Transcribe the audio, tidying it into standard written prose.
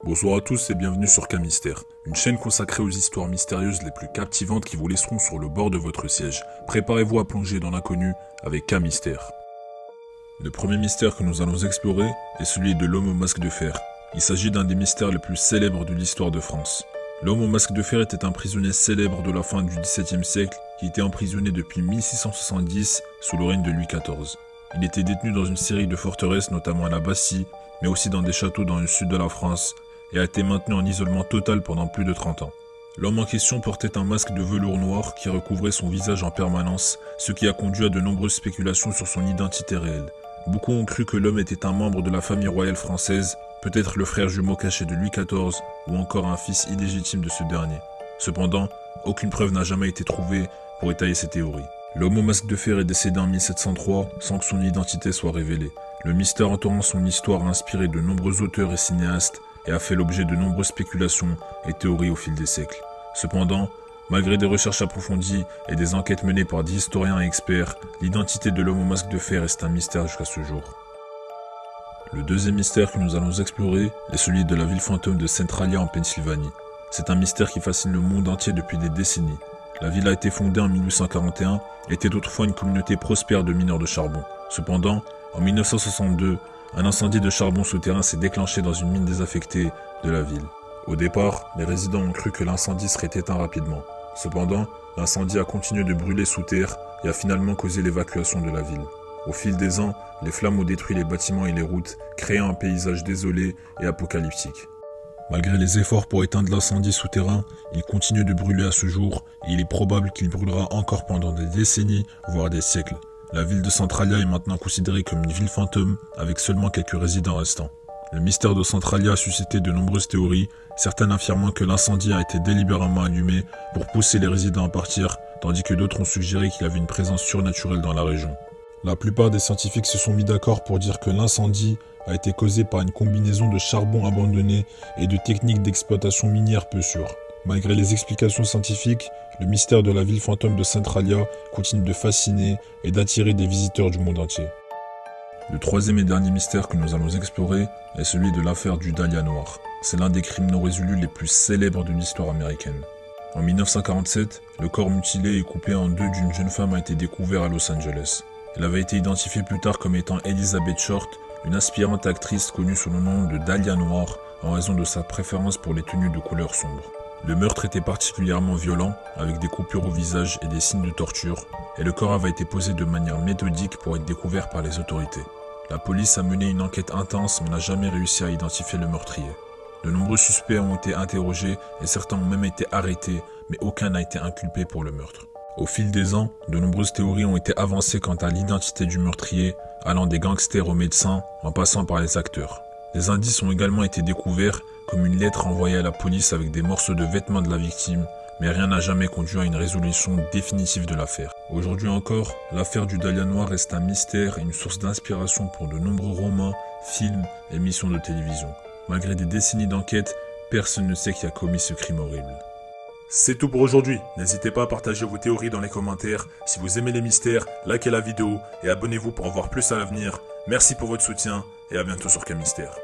Bonsoir à tous et bienvenue sur K-Mystère, une chaîne consacrée aux histoires mystérieuses les plus captivantes qui vous laisseront sur le bord de votre siège. Préparez-vous à plonger dans l'inconnu avec K-Mystère. Le premier mystère que nous allons explorer est celui de l'homme au masque de fer. Il s'agit d'un des mystères les plus célèbres de l'histoire de France. L'homme au masque de fer était un prisonnier célèbre de la fin du XVIIe siècle qui était emprisonné depuis 1670 sous le règne de Louis XIV. Il était détenu dans une série de forteresses, notamment à la Bastille, mais aussi dans des châteaux dans le sud de la France, et a été maintenu en isolement total pendant plus de 30 ans. L'homme en question portait un masque de velours noir qui recouvrait son visage en permanence, ce qui a conduit à de nombreuses spéculations sur son identité réelle. Beaucoup ont cru que l'homme était un membre de la famille royale française, peut-être le frère jumeau caché de Louis XIV, ou encore un fils illégitime de ce dernier. Cependant, aucune preuve n'a jamais été trouvée pour étayer ces théories. L'homme au masque de fer est décédé en 1703 sans que son identité soit révélée. Le mystère entourant son histoire a inspiré de nombreux auteurs et cinéastes et a fait l'objet de nombreuses spéculations et théories au fil des siècles. Cependant, malgré des recherches approfondies et des enquêtes menées par des historiens et experts, l'identité de l'homme au masque de fer reste un mystère jusqu'à ce jour. Le deuxième mystère que nous allons explorer est celui de la ville fantôme de Centralia en Pennsylvanie. C'est un mystère qui fascine le monde entier depuis des décennies. La ville a été fondée en 1841 et était autrefois une communauté prospère de mineurs de charbon. Cependant, en 1962, un incendie de charbon souterrain s'est déclenché dans une mine désaffectée de la ville. Au départ, les résidents ont cru que l'incendie serait éteint rapidement. Cependant, l'incendie a continué de brûler sous terre et a finalement causé l'évacuation de la ville. Au fil des ans, les flammes ont détruit les bâtiments et les routes, créant un paysage désolé et apocalyptique. Malgré les efforts pour éteindre l'incendie souterrain, il continue de brûler à ce jour et il est probable qu'il brûlera encore pendant des décennies, voire des siècles. La ville de Centralia est maintenant considérée comme une ville fantôme avec seulement quelques résidents restants. Le mystère de Centralia a suscité de nombreuses théories, certaines affirmant que l'incendie a été délibérément allumé pour pousser les résidents à partir, tandis que d'autres ont suggéré qu'il y avait une présence surnaturelle dans la région. La plupart des scientifiques se sont mis d'accord pour dire que l'incendie a été causé par une combinaison de charbon abandonné et de techniques d'exploitation minière peu sûres. Malgré les explications scientifiques, le mystère de la ville fantôme de Centralia continue de fasciner et d'attirer des visiteurs du monde entier. Le troisième et dernier mystère que nous allons explorer est celui de l'affaire du Dahlia noir. C'est l'un des crimes non résolus les plus célèbres de l'histoire américaine. En 1947, le corps mutilé et coupé en deux d'une jeune femme a été découvert à Los Angeles. Elle avait été identifiée plus tard comme étant Elizabeth Short, une aspirante actrice connue sous le nom de Dahlia noir en raison de sa préférence pour les tenues de couleur sombre. Le meurtre était particulièrement violent, avec des coupures au visage et des signes de torture, et le corps avait été posé de manière méthodique pour être découvert par les autorités. La police a mené une enquête intense mais n'a jamais réussi à identifier le meurtrier. De nombreux suspects ont été interrogés et certains ont même été arrêtés, mais aucun n'a été inculpé pour le meurtre. Au fil des ans, de nombreuses théories ont été avancées quant à l'identité du meurtrier, allant des gangsters aux médecins, en passant par les acteurs. Des indices ont également été découverts, comme une lettre envoyée à la police avec des morceaux de vêtements de la victime, mais rien n'a jamais conduit à une résolution définitive de l'affaire. Aujourd'hui encore, l'affaire du Dahlia noir reste un mystère et une source d'inspiration pour de nombreux romans, films et émissions de télévision. Malgré des décennies d'enquête, personne ne sait qui a commis ce crime horrible. C'est tout pour aujourd'hui. N'hésitez pas à partager vos théories dans les commentaires. Si vous aimez les mystères, likez la vidéo et abonnez-vous pour en voir plus à l'avenir. Merci pour votre soutien et à bientôt sur K-Mystère.